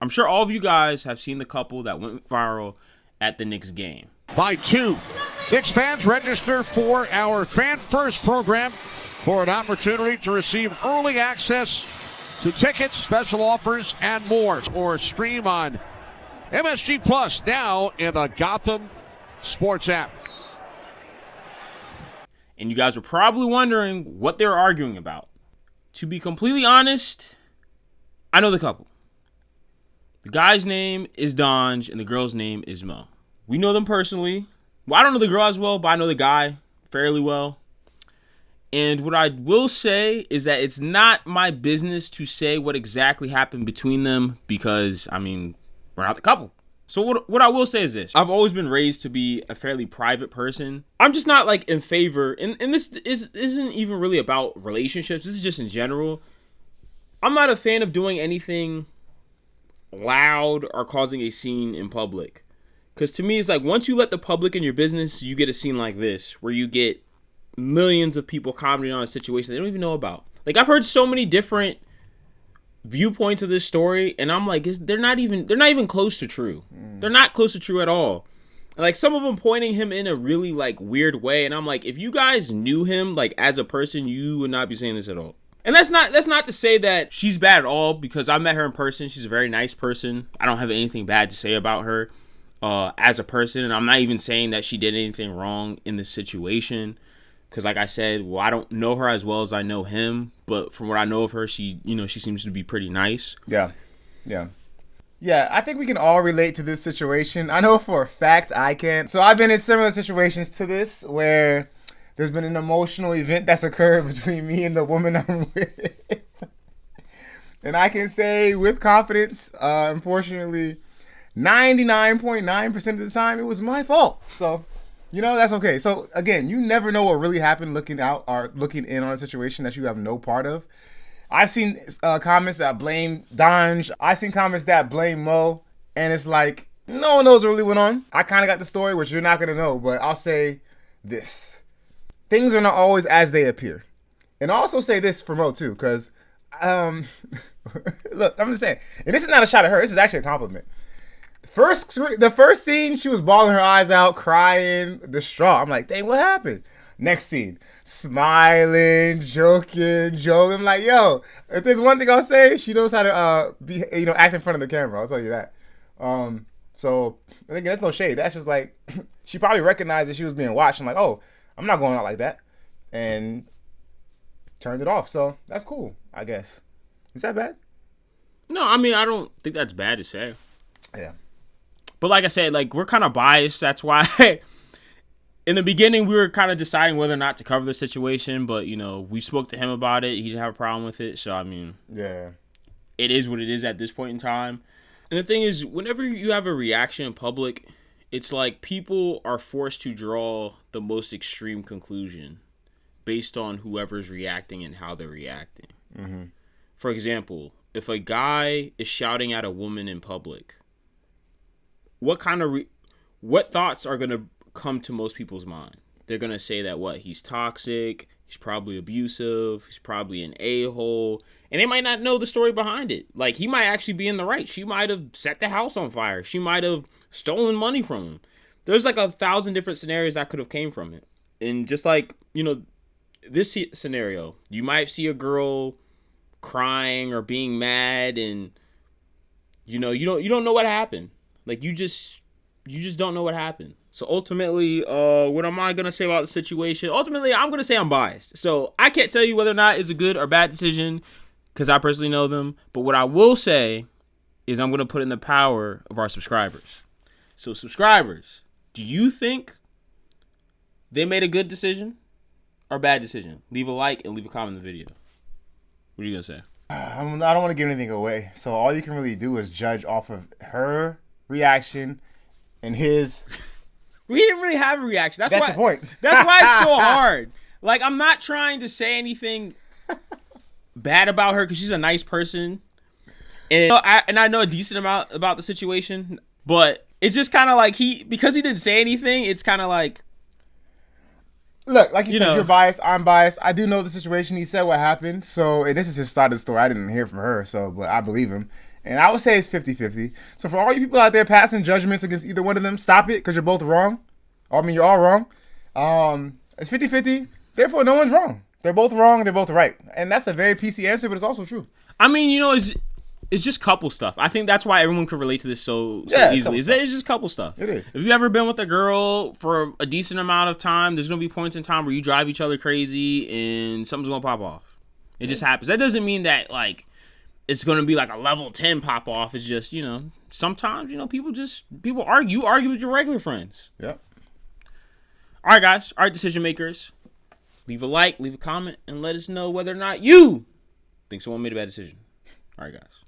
I'm sure all of you guys have seen the couple that went viral at the Knicks game. By 2. Knicks fans, register for our Fan First program for an opportunity to receive early access to tickets, special offers, and more. Or stream on MSG Plus now in the Gotham Sports app. And you guys were probably wondering what they were arguing about. To be completely honest, I know the couple. The guy's name is Donj and the girl's name is Mo. We know them personally. Well, I don't know the girl as well, but I know the guy fairly well. And what I will say is that it's not my business to say what exactly happened between them because, I mean, we're not the couple. So what I will say is this. I've always been raised to be a fairly private person. I'm just not like in favor, and this isn't even really about relationships. This is just in general. I'm not a fan of doing anything loud or causing a scene in public. Because to me, it's like once you let the public in your business, you get a scene like this where you get millions of people commenting on a situation they don't even know about. Like I've heard so many different viewpoints of this story, and I'm like, they're not even close to true. They're not close to true at all. And like some of them pointing him in a really like weird way, and I'm like, if you guys knew him like as a person, you would not be saying this at all. And that's not to say that she's bad at all, because I met her in person. She's a very nice person. I don't have anything bad to say about her as a person, and I'm not even saying that she did anything wrong in this situation. Because like I said, well, I don't know her as well as I know him, but from what I know of her, she seems to be pretty nice. Yeah. I think we can all relate to this situation. I know for a fact I can. So I've been in similar situations to this where there's been an emotional event that's occurred between me and the woman I'm with. And I can say with confidence, unfortunately, 99.9% of the time, it was my fault. So, that's okay. So again, you never know what really happened looking out or looking in on a situation that you have no part of. I've seen comments that blame Donj. I've seen comments that blame Mo. And it's like, no one knows what really went on. I kind of got the story, which you're not going to know. But I'll say this. Things are not always as they appear. And I'll also say this for Mo, too. Because, look, I'm just saying. And this is not a shot at her. This is actually a compliment. The first scene, she was bawling her eyes out, crying, distraught. I'm like, dang, what happened? Next scene, smiling, joking. I'm like, yo, if there's one thing I'll say, she knows how to act in front of the camera. I'll tell you that. So I think that's no shade. That's just like she probably recognized that she was being watched. I'm like, oh, I'm not going out like that, and turned it off. So that's cool, I guess. Is that bad? No, I mean I don't think that's bad to say. Yeah. But like I said, like we're kind of biased. That's why in the beginning we were kind of deciding whether or not to cover the situation. But, we spoke to him about it. He didn't have a problem with it. So, I mean, yeah, it is what it is at this point in time. And the thing is, whenever you have a reaction in public, it's like people are forced to draw the most extreme conclusion based on whoever's reacting and how they're reacting. Mm-hmm. For example, if a guy is shouting at a woman in public, what thoughts are going to come to most people's mind? They're going to say that he's toxic, he's probably abusive, he's probably an a-hole, and they might not know the story behind it. Like, he might actually be in the right. She might have set the house on fire. She might have stolen money from him. There's like 1,000 different scenarios that could have came from it. And just like, this scenario, you might see a girl crying or being mad, and you don't know what happened. Like, you just don't know what happened. So ultimately, what am I going to say about the situation? Ultimately, I'm going to say I'm biased. So I can't tell you whether or not it's a good or bad decision because I personally know them. But what I will say is I'm going to put in the power of our subscribers. So subscribers, do you think they made a good decision or a bad decision? Leave a like and leave a comment in the video. What are you going to say? I don't want to give anything away. So all you can really do is judge off of her reaction and his. We didn't really have a reaction. That's why, the point. That's why it's so hard. Like, I'm not trying to say anything bad about her because she's a nice person. And I know a decent amount about the situation. But it's just kind of like because he didn't say anything, it's kind of like. Look, like you said, you're biased. I'm biased. I do know the situation. He said what happened. So, and this is his side of the story. I didn't hear from her, but I believe him. And I would say it's 50-50. So for all you people out there passing judgments against either one of them, stop it because you're both wrong. I mean, you're all wrong. It's 50-50. Therefore, no one's wrong. They're both wrong. They're both right. And that's a very PC answer, but it's also true. I mean, it's just couple stuff. I think that's why everyone could relate to this so easily. It's just couple stuff. It is. If you ever been with a girl for a decent amount of time, there's going to be points in time where you drive each other crazy and something's going to pop off. It just happens. That doesn't mean that, like, it's going to be like a level 10 pop off. It's just, sometimes, people argue. You argue with your regular friends. Yep. All right, guys. All right, decision makers. Leave a like, leave a comment, and let us know whether or not you think someone made a bad decision. All right, guys.